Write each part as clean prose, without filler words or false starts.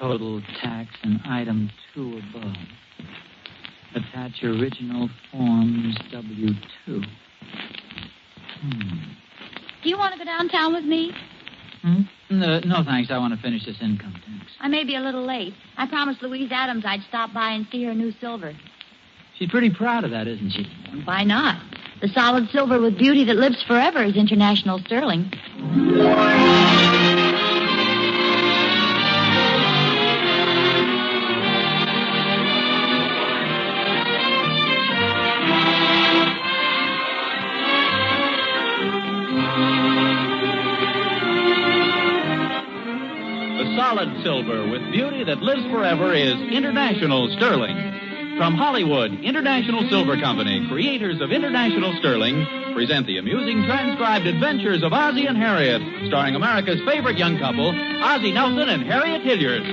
Total tax and item 2 above. Attach original forms W-2. Do you want to go downtown with me? No, thanks. I want to finish this income tax. I may be a little late. I promised Louise Adams I'd stop by and see her new silver. She's pretty proud of that, isn't she? Why not? The solid silver with beauty that lives forever is international sterling. Solid silver with beauty that lives forever is International Sterling. From Hollywood, International Silver Company, creators of International Sterling, present the amusing transcribed adventures of Ozzie and Harriet, starring America's favorite young couple, Ozzie Nelson and Harriet Hilliard.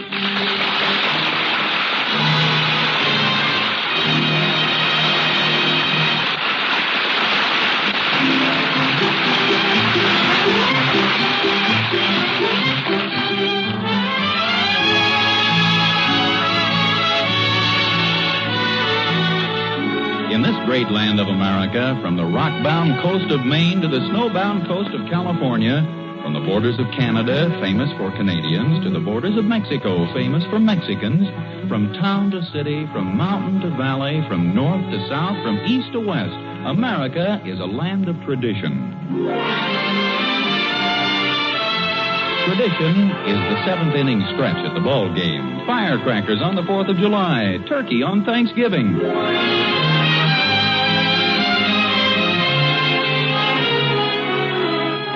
In this great land of America, from the rock-bound coast of Maine to the snow-bound coast of California, from the borders of Canada, famous for Canadians, to the borders of Mexico, famous for Mexicans, from town to city, from mountain to valley, from north to south, from east to west, America is a land of tradition. Tradition is the seventh-inning stretch at the ball game, firecrackers on the 4th of July, turkey on Thanksgiving.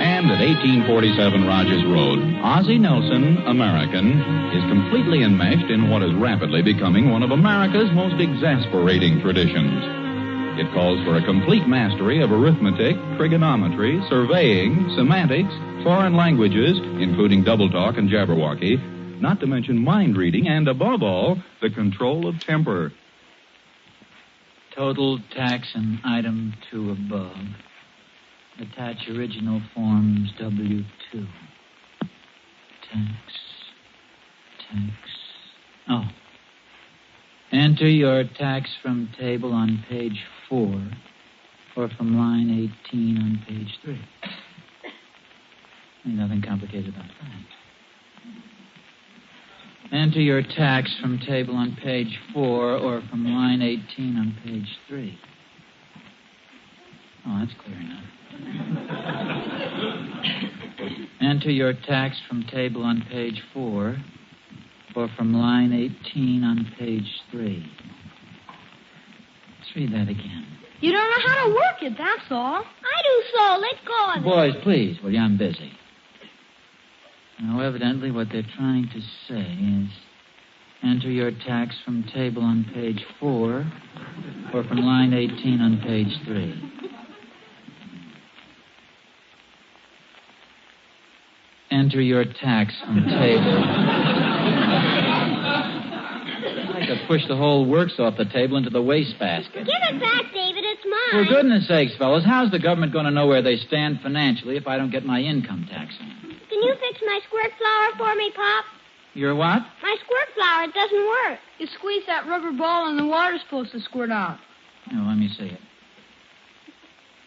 And at 1847 Rogers Road, Ozzie Nelson, American, is completely enmeshed in what is rapidly becoming one of America's most exasperating traditions. It calls for a complete mastery of arithmetic, trigonometry, surveying, semantics, foreign languages, including double talk and Jabberwocky, not to mention mind reading, and above all, the control of temper. Total tax and item 2 above. Attach original forms W-2. Tax. Oh. Enter your tax from table on page 4 or from line 18 on page 3. Ain't nothing complicated about that. Enter your tax from table on page 4 or from line 18 on page 3. Oh, that's clear enough. Enter your tax from table on page 4 or from line 18 on page 3. Let's read that again. You don't know how to work it, that's all. I do so. Let go of it. Boys, please, will you? I'm busy. Now, evidently what they're trying to say is enter your tax from table on page 4 or from line 18 on page 3. Enter your tax from table. I could push the whole works off the table into the wastebasket. Give it back, David. It's mine. For goodness sakes, fellas, how's the government going to know where they stand financially if I don't get my income tax in? Can you fix my squirt flower for me, Pop? Your what? My squirt flower. It doesn't work. You squeeze that rubber ball and the water's supposed to squirt out. Oh, let me see it.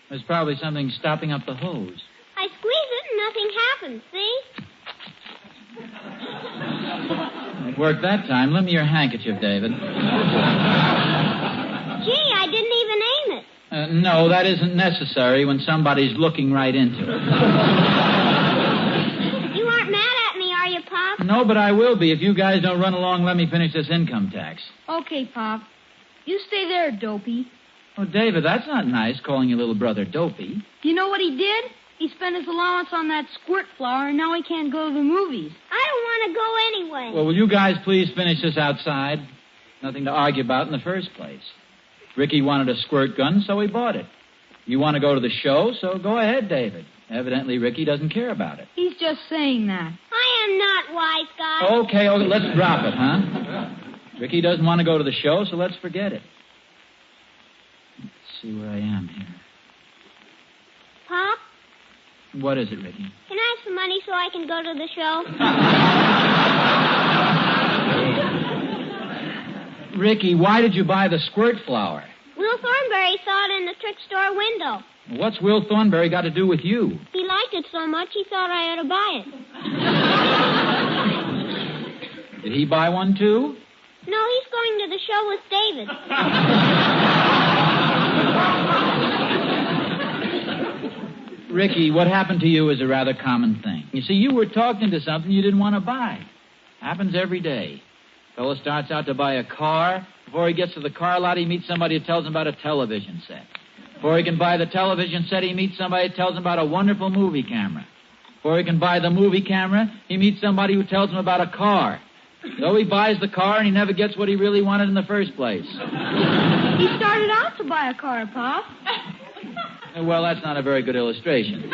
There's probably something stopping up the hose. I squeeze it and nothing happens, see? It worked that time. Lend me your handkerchief, David. Gee, I didn't even aim it. No, that isn't necessary when somebody's looking right into it. You aren't mad at me, are you, Pop? No, but I will be if you guys don't run along and let me finish this income tax. Okay, Pop. You stay there, Dopey. Oh, David, that's not nice, calling your little brother Dopey. You know what he did? He spent his allowance on that squirt flower, and now he can't go to the movies. I don't want to go anyway. Well, will you guys please finish this outside? Nothing to argue about in the first place. Ricky wanted a squirt gun, so he bought it. You want to go to the show, so go ahead, David. Evidently, Ricky doesn't care about it. He's just saying that. I am not wise, guy. Okay, let's drop it, huh? Ricky doesn't want to go to the show, so let's forget it. Let's see where I am here. Pop? What is it, Ricky? Can I have some money so I can go to the show? Ricky, why did you buy the squirt flower? Will Thornberry saw it in the trick store window. What's Will Thornberry got to do with you? He liked it so much he thought I ought to buy it. Did he buy one, too? No, he's going to the show with David. Ricky, what happened to you is a rather common thing. You see, you were talked into something you didn't want to buy. Happens every day. Fellow starts out to buy a car. Before he gets to the car lot, he meets somebody who tells him about a television set. Before he can buy the television set, he meets somebody who tells him about a wonderful movie camera. Before he can buy the movie camera, he meets somebody who tells him about a car. So he buys the car, and he never gets what he really wanted in the first place. He started out to buy a car, Pop. Well, that's not a very good illustration.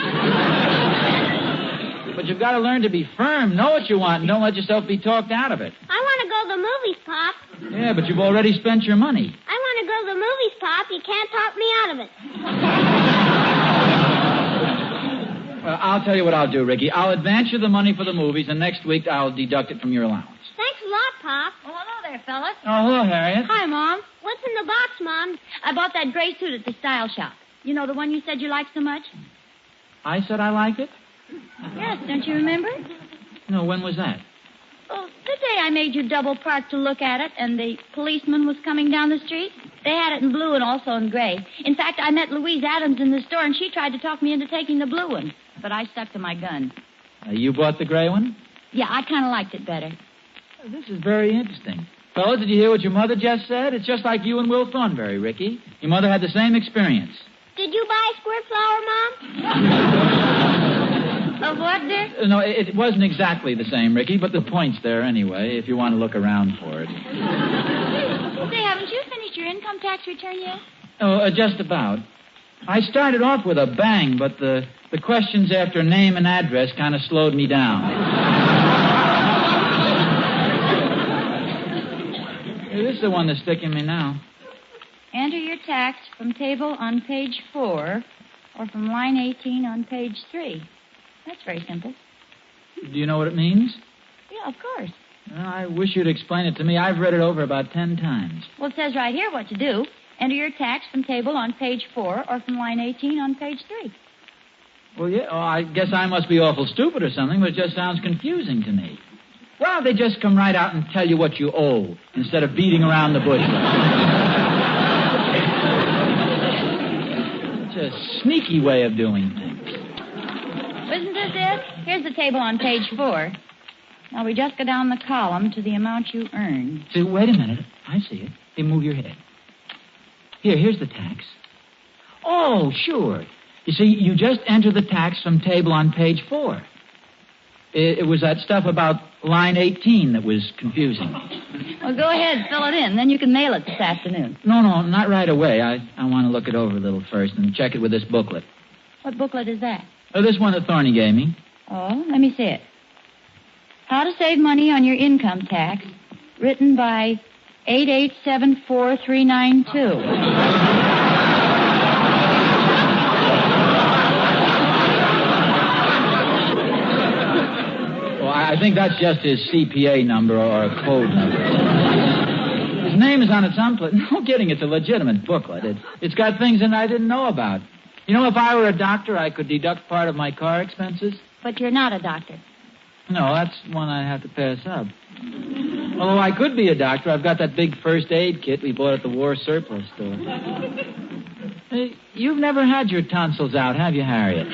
But you've got to learn to be firm, know what you want, and don't let yourself be talked out of it. I want to go to the movies, Pop. Yeah, but you've already spent your money. I want to go to the movies, Pop. You can't talk me out of it. Well, I'll tell you what I'll do, Ricky. I'll advance you the money for the movies, and next week I'll deduct it from your allowance. Thanks a lot, Pop. Well, hello there, fellas. Oh, hello, Harriet. Hi, Mom. What's in the box, Mom? I bought that gray suit at the style shop. You know, the one you said you liked so much? I said I liked it? Yes, don't you remember? No, when was that? Oh, the day I made you double park to look at it, and the policeman was coming down the street. They had it in blue and also in gray. In fact, I met Louise Adams in the store, and she tried to talk me into taking the blue one. But I stuck to my gun. You bought the gray one? Yeah, I kind of liked it better. This is very interesting. Fellas, did you hear what your mother just said? It's just like you and Will Thornberry, Ricky. Your mother had the same experience. Did you buy a squirt flower, Mom? Of what, dear? No, it wasn't exactly the same, Ricky, but the point's there anyway, if you want to look around for it. Say, haven't you finished your income tax return yet? Oh, just about. I started off with a bang, but the questions after name and address kind of slowed me down. This is the one that's sticking me now. Enter your tax from table on page 4 or from line 18 on page 3. That's very simple. Do you know what it means? Yeah, of course. Well, I wish you'd explain it to me. I've read it over about 10 times. Well, it says right here what to do. Enter your tax from table on page 4 or from line 18 on page 3. Well, yeah, I guess I must be awful stupid or something, but it just sounds confusing to me. Well, they just come right out and tell you what you owe instead of beating around the bush. It's a sneaky way of doing things. Isn't this it? Here's the table on page 4. Now, we just go down the column to the amount you earn. See, wait a minute. I see it. Hey, move your head. Here's the tax. Oh, sure. You see, you just enter the tax from table on page 4. It was that stuff about line 18 that was confusing. Well, go ahead, fill it in. Then you can mail it this afternoon. No, not right away. I want to look it over a little first and check it with this booklet. What booklet is that? Oh, this one that Thorny gave me. Oh, let me see it. How to Save Money on Your Income Tax, written by 8874392. I think that's just his CPA number or a code number. His name is on it someplace. No kidding, it's a legitimate booklet. It's got things in it I didn't know about. You know, if I were a doctor, I could deduct part of my car expenses. But you're not a doctor. No, that's one I have to pass up. Although I could be a doctor, I've got that big first aid kit we bought at the war surplus store. Hey, you've never had your tonsils out, have you, Harriet?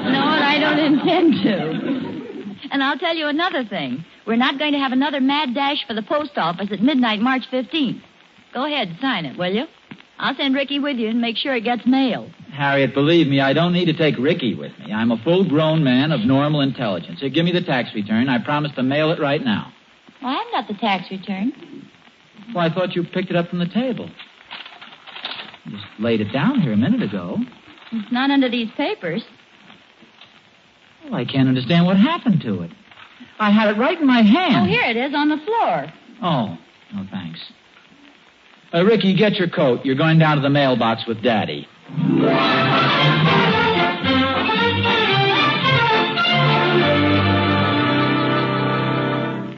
No, and I don't intend to. And I'll tell you another thing. We're not going to have another mad dash for the post office at midnight, March 15th. Go ahead and sign it, will you? I'll send Ricky with you and make sure it gets mailed. Harriet, believe me, I don't need to take Ricky with me. I'm a full-grown man of normal intelligence. Here, give me the tax return. I promise to mail it right now. Well, I haven't got the tax return. Well, I thought you picked it up from the table. You just laid it down here a minute ago. It's not under these papers. Well, I can't understand what happened to it. I had it right in my hand. Oh, here it is on the floor. Oh, no, thanks. Ricky, get your coat. You're going down to the mailbox with Daddy.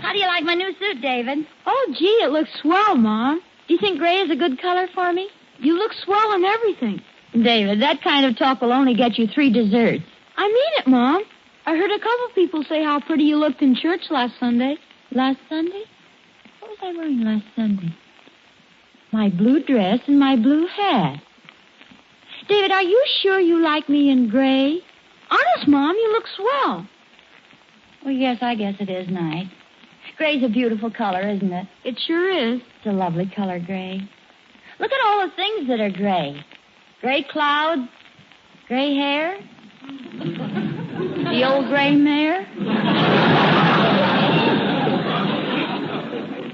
How do you like my new suit, David. Oh, gee, it looks swell, Mom. Do you think gray is a good color for me? You look swell in everything. David, that kind of talk will only get you 3 desserts. I mean it, Mom. I heard a couple people say how pretty you looked in church last Sunday. Last Sunday? What was I wearing last Sunday? My blue dress and my blue hat. David, are you sure you like me in gray? Honest, Mom, you look swell. Well, yes, I guess it is nice. Gray's a beautiful color, isn't it? It sure is. It's a lovely color, gray. Look at all the things that are gray. Gray clouds, gray hair, the old gray mare.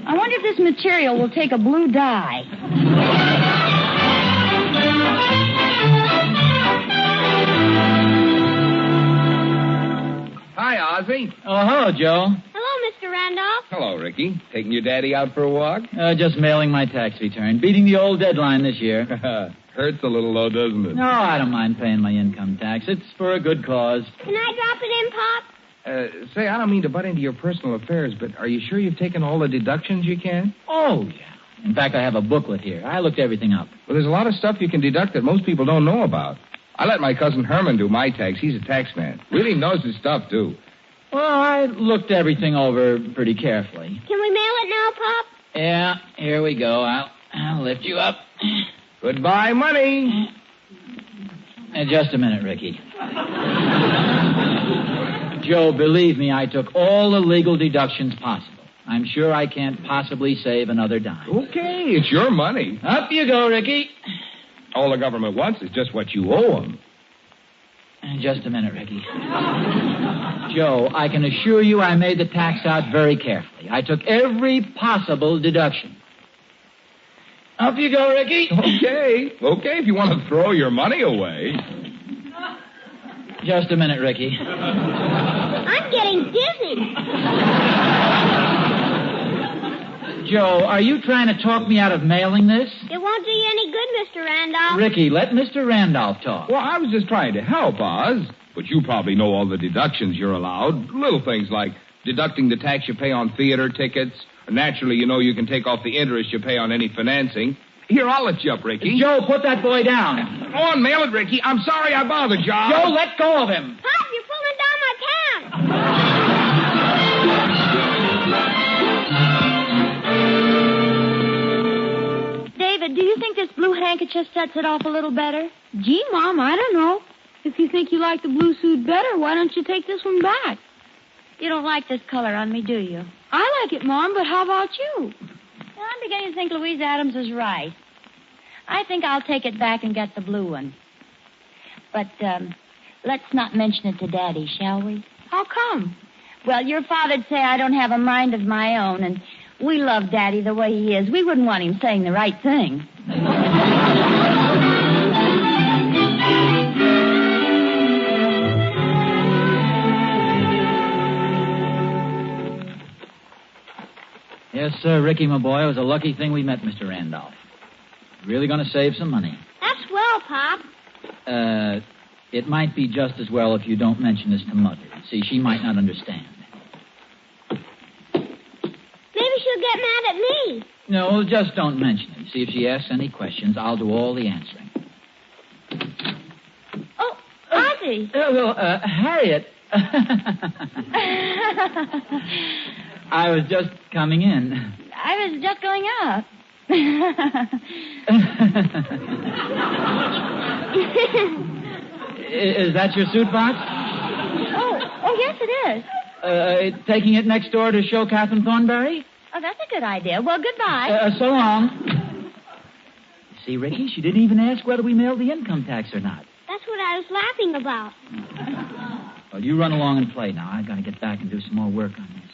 I wonder if this material will take a blue dye. Hi, Ozzie. Oh, hello, Joe. Hello, Mr. Randolph. Hello, Ricky. Taking your daddy out for a walk? Just mailing my tax return. Beating the old deadline this year. Hurts a little, though, doesn't it? No, I don't mind paying my income tax. It's for a good cause. Can I drop it in, Pop? Say, I don't mean to butt into your personal affairs, but are you sure you've taken all the deductions you can? Oh, yeah. In fact, I have a booklet here. I looked everything up. Well, there's a lot of stuff you can deduct that most people don't know about. I let my cousin Herman do my tax. He's a tax man. Really knows his stuff, too. Well, I looked everything over pretty carefully. Can we mail it now, Pop? Yeah, here we go. I'll lift you up. Goodbye, money. Just a minute, Ricky. Joe, believe me, I took all the legal deductions possible. I'm sure I can't possibly save another dime. Okay, it's your money. Up you go, Ricky. All the government wants is just what you owe them. Just a minute, Ricky. Joe, I can assure you I made the tax out very carefully. I took every possible deduction. Up you go, Ricky. Okay, if you want to throw your money away. Just a minute, Ricky. I'm getting dizzy. Joe, are you trying to talk me out of mailing this? It won't do you any good, Mr. Randolph. Ricky, let Mr. Randolph talk. Well, I was just trying to help, Oz. But you probably know all the deductions you're allowed. Little things like deducting the tax you pay on theater tickets. Naturally, you know you can take off the interest you pay on any financing. Here, I'll let you up, Ricky. Joe, put that boy down. Go on, mail it, Ricky. I'm sorry I bothered you. Joe, let go of him. Pop, you're pulling down my pants. David, do you think this blue handkerchief sets it off a little better? Gee, Mom, I don't know. If you think you like the blue suit better, why don't you take this one back? You don't like this color on me, do you? I like it, Mom, but how about you? Well, I'm beginning to think Louise Adams is right. I think I'll take it back and get the blue one. But, let's not mention it to Daddy, shall we? How come? Well, your father'd say I don't have a mind of my own, and we love Daddy the way he is. We wouldn't want him saying the right thing. Yes, sir, Ricky, my boy. It was a lucky thing we met Mr. Randolph. Really going to save some money. That's well, Pop. It might be just as well if you don't mention this to Mother. See, she might not understand. Maybe she'll get mad at me. No, just don't mention it. See, if she asks any questions, I'll do all the answering. Oh, Ozzie. Harriet. I was just coming in. I was just going up. Is that your suit box? Oh, yes, it is. Taking it next door to show Catherine Thornberry? Oh, that's a good idea. Well, goodbye. So long. See, Ricky, she didn't even ask whether we mailed the income tax or not. That's what I was laughing about. Well, you run along and play now. I've got to get back and do some more work on this.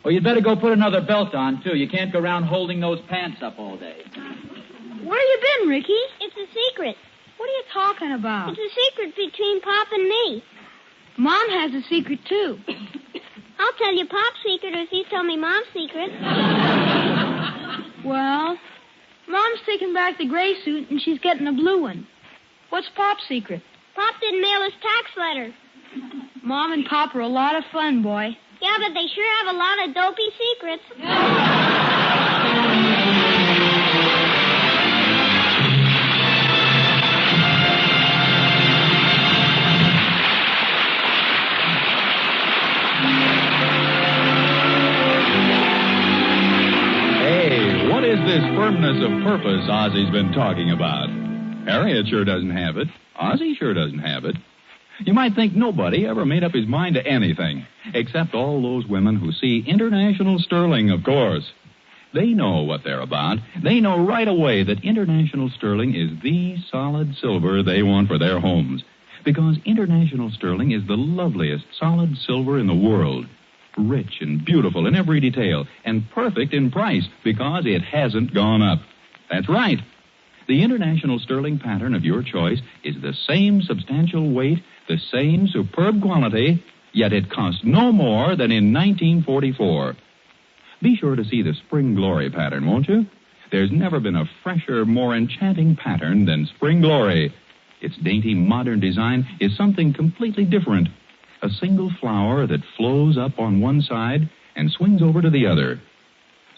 Well, you'd better go put another belt on, too. You can't go around holding those pants up all day. Where you been, Ricky? It's a secret. What are you talking about? It's a secret between Pop and me. Mom has a secret, too. I'll tell you Pop's secret if you tell me Mom's secret. Well, Mom's taking back the gray suit, and she's getting a blue one. What's Pop's secret? Pop didn't mail his tax letter. Mom and Pop are a lot of fun, boy. Yeah, but they sure have a lot of dopey secrets. Hey, what is this firmness of purpose Ozzie's been talking about? Harriet sure doesn't have it. Ozzie sure doesn't have it. You might think nobody ever made up his mind to anything, except all those women who see International Sterling, of course. They know what they're about. They know right away that International Sterling is the solid silver they want for their homes, because International Sterling is the loveliest solid silver in the world. Rich and beautiful in every detail, and perfect in price, because it hasn't gone up. That's right. The International Sterling pattern of your choice is the same substantial weight, the same superb quality, yet it costs no more than in 1944. Be sure to see the Spring Glory pattern, won't you? There's never been a fresher, more enchanting pattern than Spring Glory. Its dainty, modern design is something completely different. A single flower that flows up on one side and swings over to the other.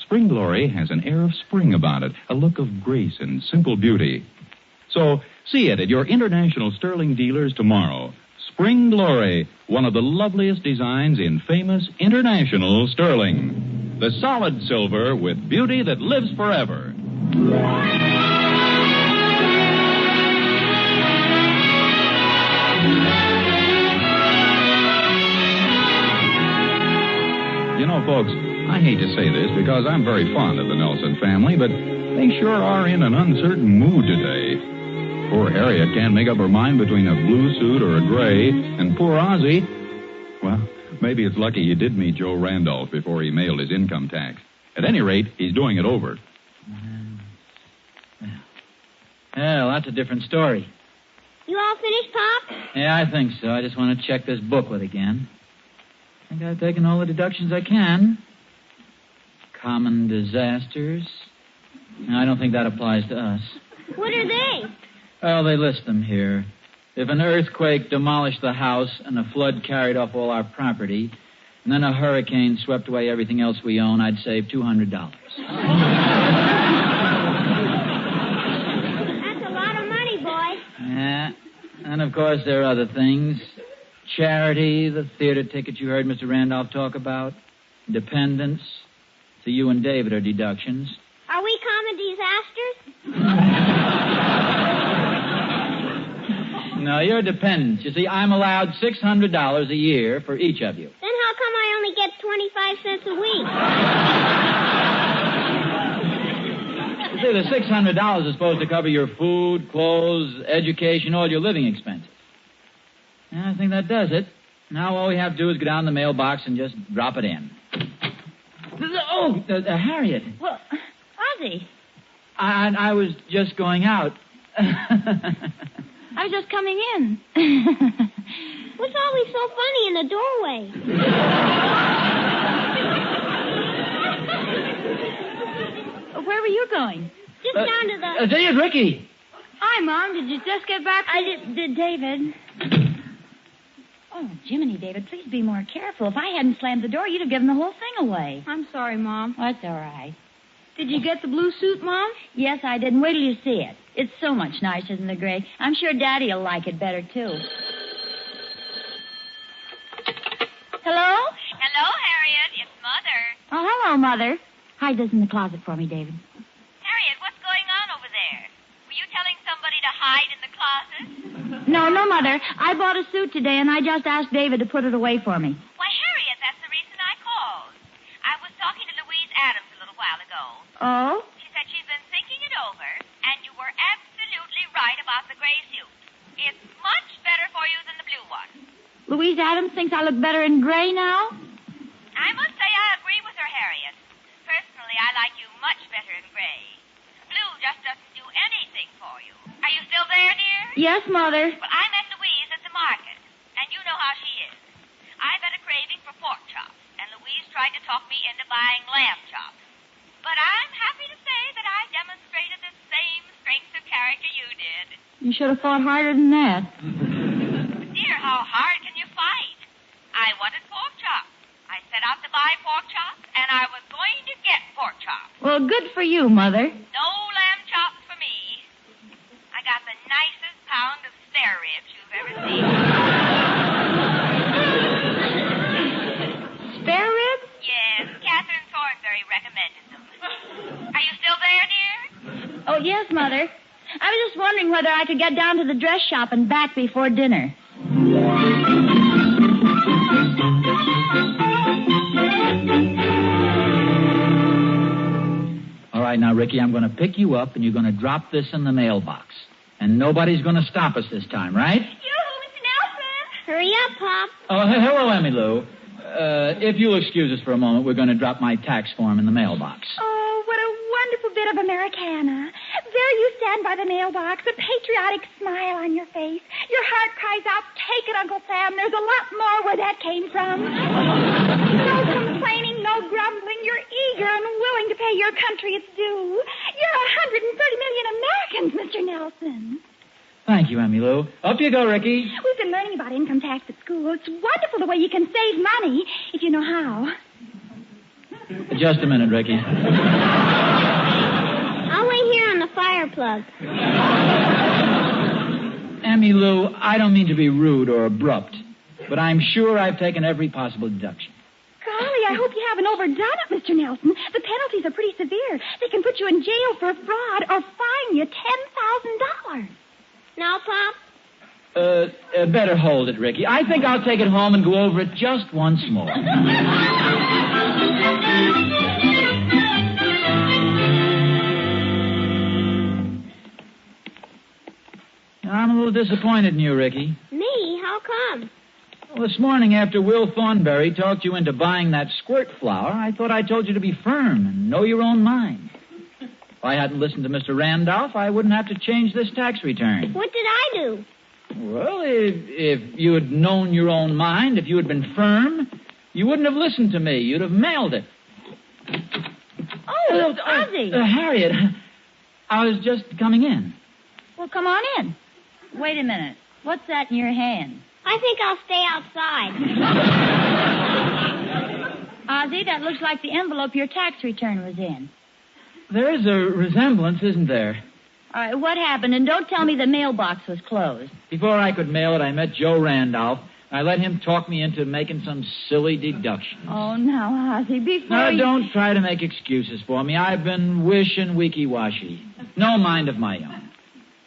Spring Glory has an air of spring about it, a look of grace and simple beauty. So, see it at your International Sterling dealers tomorrow. Spring Glory, one of the loveliest designs in famous International Sterling. The solid silver with beauty that lives forever. You know, folks, I hate to say this because I'm very fond of the Nelson family, but they sure are in an uncertain mood today. Poor Harriet can't make up her mind between a blue suit or a gray, and poor Ozzie, well, maybe it's lucky he did meet Joe Randolph before he mailed his income tax. At any rate, he's doing it over. Well, that's a different story. You all finished, Pop? Yeah, I think so. I just want to check this booklet again. I think I've taken all the deductions I can. Common disasters. No, I don't think that applies to us. What are they? Well, they list them here. If an earthquake demolished the house and a flood carried off all our property, and then a hurricane swept away everything else we own, I'd save $200. That's a lot of money, boy. Yeah. And, of course, there are other things. Charity, the theater tickets you heard Mr. Randolph talk about, dependence. So you and David are deductions. Are we common disasters? No, you're dependents. You see, I'm allowed $600 a year for each of you. Then how come I only get 25 cents a week? You see, the $600 is supposed to cover your food, clothes, education, all your living expenses. Yeah, I think that does it. Now all we have to do is go down the mailbox and just drop it in. Oh, Harriet. Well, Ozzie. I was just going out. I was just coming in. What's always so funny in the doorway? Where were you going? Just down to the... There's Ricky. Hi, Mom. Did you just get back? I did, David. Oh, Jiminy, David, please be more careful. If I hadn't slammed the door, you'd have given the whole thing away. I'm sorry, Mom. Oh, that's all right. Did you get the blue suit, Mom? Yes, I did. And wait till you see it. It's so much nicer than the gray. I'm sure Daddy will like it better, too. Hello? Hello, Harriet. It's Mother. Oh, hello, Mother. Hide this in the closet for me, David. Harriet, what's going on over there? Were you telling somebody to hide in the closet? No, Mother. I bought a suit today, and I just asked David to put it away for me. Why, Harriet, that's the reason I called. I was talking to Louise Adams a little while ago. Oh? She said she's been thinking it over, and you were absolutely right about the gray suit. It's much better for you than the blue one. Louise Adams thinks I look better in gray now? I must say I agree with her, Harriet. Personally, I like you much better in gray. Blue just doesn't do anything for you. Are you still there, dear? Yes, Mother. Well, I met Louise at the market, and you know how she is. I've had a craving for pork chops, and Louise tried to talk me into buying lamb chops. But I'm happy to say that I demonstrated the same strength of character you did. You should have fought harder than that. Dear, how hard can you fight? I wanted pork chops. I said set out to buy pork chops, and I was going to get pork chops. Well, good for you, Mother. No lamb chops for me. I got the nicest pound of spare ribs you've ever seen. Spare ribs? Yes, Catherine Thornberry recommended them. Are you still there, dear? Oh, yes, Mother. I was just wondering whether I could get down to the dress shop and back before dinner. All right, now, Ricky, I'm going to pick you up, and you're going to drop this in the mailbox. And nobody's going to stop us this time, right? Yoo-hoo, Mr. Nelson. Hurry up, Pop. Oh, hello, Emmylou. If you'll excuse us for a moment, we're going to drop my tax form in the mailbox. Oh, what a wonderful bit of Americana. There you stand by the mailbox, a patriotic smile on your face. Your heart cries out, take it, Uncle Sam. There's a lot more where that came from. No complaining, no grumbling. You're eager and willing to pay your country its due. You're 130 million Americans, Mr. Nelson. Thank you, Emmylou. Up you go, Ricky. We've been learning about income tax at school. It's wonderful the way you can save money if you know how. Just a minute, Ricky. I'll wait here on the fire plug. Emmylou, I don't mean to be rude or abrupt, but I'm sure I've taken every possible deduction. Golly, I hope you haven't overdone it, Mr. Nelson. The penalties are pretty severe. They can put you in jail for fraud or fine you $10,000. Now, Pop? Better hold it, Ricky. I think I'll take it home and go over it just once more. I'm a little disappointed in you, Ricky. Me? How come? Well, this morning after Will Thornberry talked you into buying that squirt flower, I thought I told you to be firm and know your own mind. If I hadn't listened to Mr. Randolph, I wouldn't have to change this tax return. What did I do? Well, if you had known your own mind, if you had been firm, you wouldn't have listened to me. You'd have mailed it. Oh, Ozzie. Harriet, I was just coming in. Well, come on in. Wait a minute. What's that in your hand? I think I'll stay outside. Ozzie, that looks like the envelope your tax return was in. There is a resemblance, isn't there? All right, what happened? And don't tell me the mailbox was closed. Before I could mail it, I met Joe Randolph. I let him talk me into making some silly deductions. Oh, now, Ozzie, before Now, you... don't try to make excuses for me. I've been wishing weaky-washy. No mind of my own.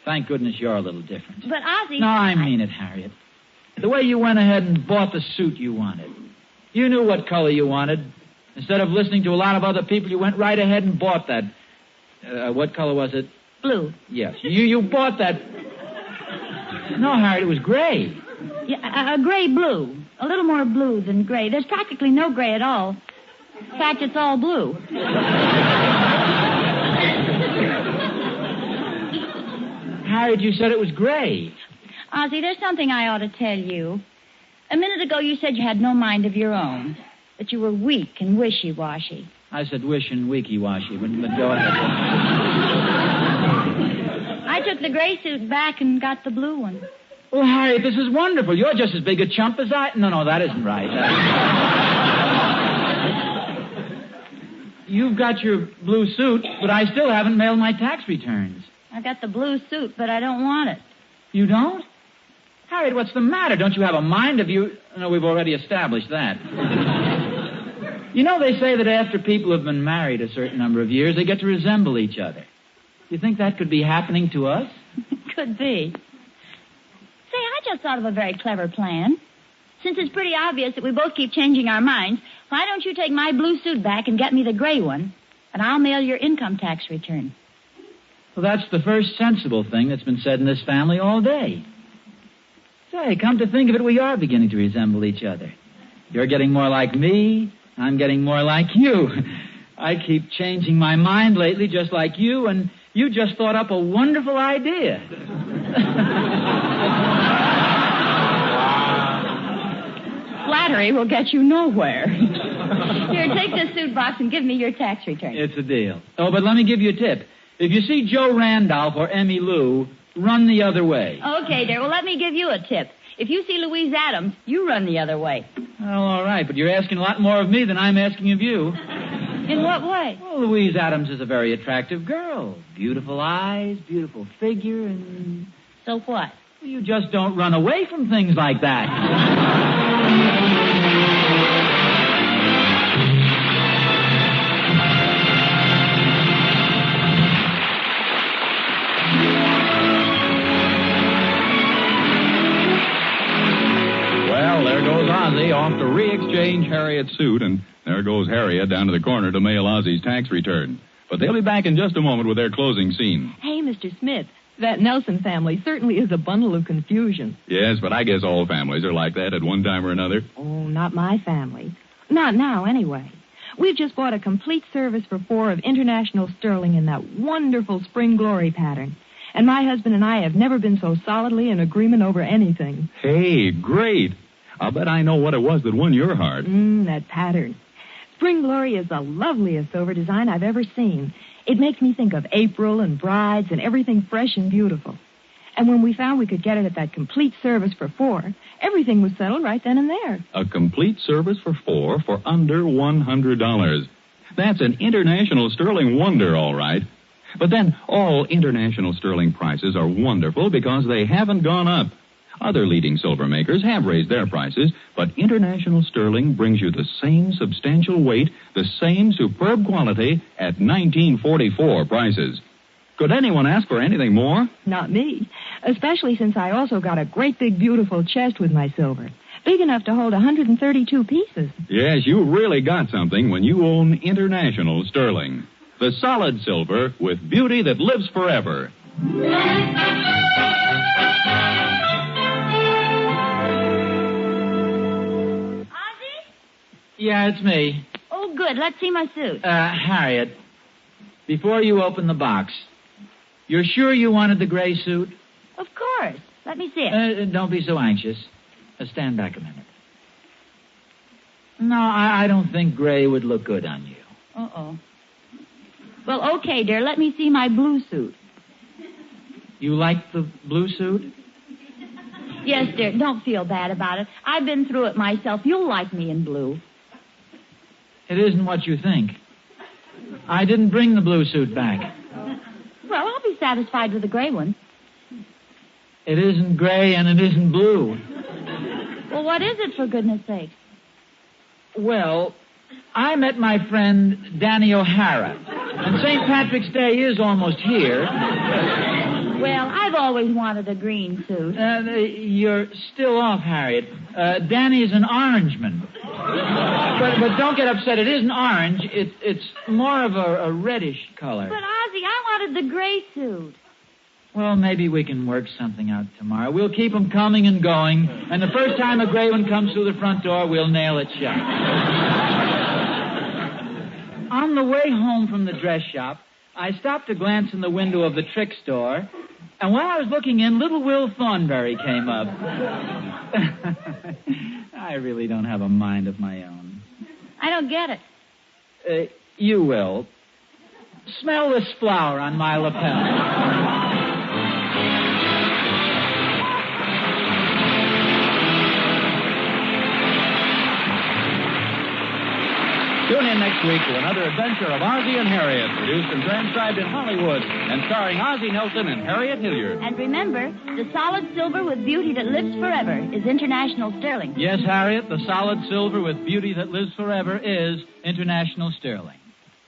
Thank goodness you're a little different. But, Ozzie... No, I mean it, Harriet. The way you went ahead and bought the suit you wanted. You knew what color you wanted. Instead of listening to a lot of other people, you went right ahead and bought that. What color was it? Blue. Yes. You bought that. No, Harriet, it was gray. Yeah, a gray-blue. A little more blue than gray. There's practically no gray at all. In fact, it's all blue. Harriet, you said it was gray. Ozzie, there's something I ought to tell you. A minute ago, you said you had no mind of your own. That you were weak and wishy-washy. I said wish and weaky-washy, but go ahead. I took the gray suit back and got the blue one. Well, Harriet, this is wonderful. You're just as big a chump as I... No, that isn't right. You've got your blue suit, but I still haven't mailed my tax returns. I got the blue suit, but I don't want it. You don't? Harriet, what's the matter? Don't you have a mind of you... No, we've already established that. You know, they say that after people have been married a certain number of years, they get to resemble each other. You think that could be happening to us? Could be. Say, I just thought of a very clever plan. Since it's pretty obvious that we both keep changing our minds, why don't you take my blue suit back and get me the gray one, and I'll mail your income tax return. Well, that's the first sensible thing that's been said in this family all day. Say, come to think of it, we are beginning to resemble each other. You're getting more like me. I'm getting more like you. I keep changing my mind lately just like you, and you just thought up a wonderful idea. Flattery will get you nowhere. Here, take this suit box and give me your tax return. It's a deal. Oh, but let me give you a tip. If you see Joe Randolph or Emmylou, run the other way. Okay, dear. Well, let me give you a tip. If you see Louise Adams, you run the other way. Well, all right, but you're asking a lot more of me than I'm asking of you. In what way? Well, Louise Adams is a very attractive girl. Beautiful eyes, beautiful figure, and... So what? Well, you just don't run away from things like that. Well, there goes Ozzie off to re-exchange Harriet's suit, and there goes Harriet down to the corner to mail Ozzie's tax return. But they'll be back in just a moment with their closing scene. Hey, Mr. Smith, that Nelson family certainly is a bundle of confusion. Yes, but I guess all families are like that at one time or another. Oh, not my family. Not now, anyway. We've just bought a complete service for 4 of international sterling in that wonderful spring glory pattern. And my husband and I have never been so solidly in agreement over anything. Hey, great. I'll bet I know what it was that won your heart. That pattern. Spring glory is the loveliest silver design I've ever seen. It makes me think of April and brides and everything fresh and beautiful. And when we found we could get it at that complete service for 4, everything was settled right then and there. A complete service for 4 for under $100. That's an international sterling wonder, all right. But then all international sterling prices are wonderful because they haven't gone up. Other leading silver makers have raised their prices, but international sterling brings you the same substantial weight, the same superb quality at 1944 prices. Could anyone ask for anything more? Not me, especially since I also got a great big beautiful chest with my silver, big enough to hold 132 pieces. Yes, you really got something when you own international sterling. The solid silver with beauty that lives forever. Yeah, it's me. Oh, good. Let's see my suit. Harriet, before you open the box, you're sure you wanted the gray suit? Of course. Let me see it. Don't be so anxious. Stand back a minute. No, I don't think gray would look good on you. Uh-oh. Well, okay, dear. Let me see my blue suit. You like the blue suit? Yes, dear. Don't feel bad about it. I've been through it myself. You'll like me in blue. It isn't what you think. I didn't bring the blue suit back. Well, I'll be satisfied with the gray one. It isn't gray and it isn't blue. Well, what is it, for goodness sake? Well, I met my friend Danny O'Hara, and St. Patrick's Day is almost here. Well, I've always wanted a green suit. You're still off, Harriet. Danny's an orangeman. But don't get upset. It isn't orange. It's more of a reddish color. But, Ozzie, I wanted the gray suit. Well, maybe we can work something out tomorrow. We'll keep them coming and going, and the first time a gray one comes through the front door, we'll nail it shut. On the way home from the dress shop, I stopped to glance in the window of the trick store, and while I was looking in, little Will Thornberry came up. I really don't have a mind of my own. I don't get it. You will. Smell this flower on my lapel. Tune in next week to another adventure of Ozzie and Harriet, produced and transcribed in Hollywood, and starring Ozzie Nelson and Harriet Hilliard. And remember, the solid silver with beauty that lives forever is international sterling. Yes, Harriet, the solid silver with beauty that lives forever is international sterling.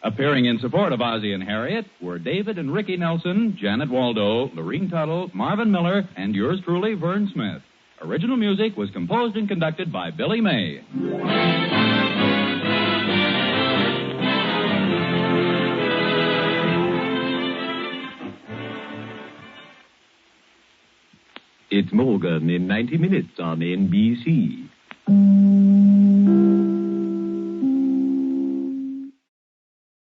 Appearing in support of Ozzie and Harriet were David and Ricky Nelson, Janet Waldo, Lorene Tuttle, Marvin Miller, and yours truly, Vern Smith. Original music was composed and conducted by Billy May. It's Morgan in 90 minutes on NBC.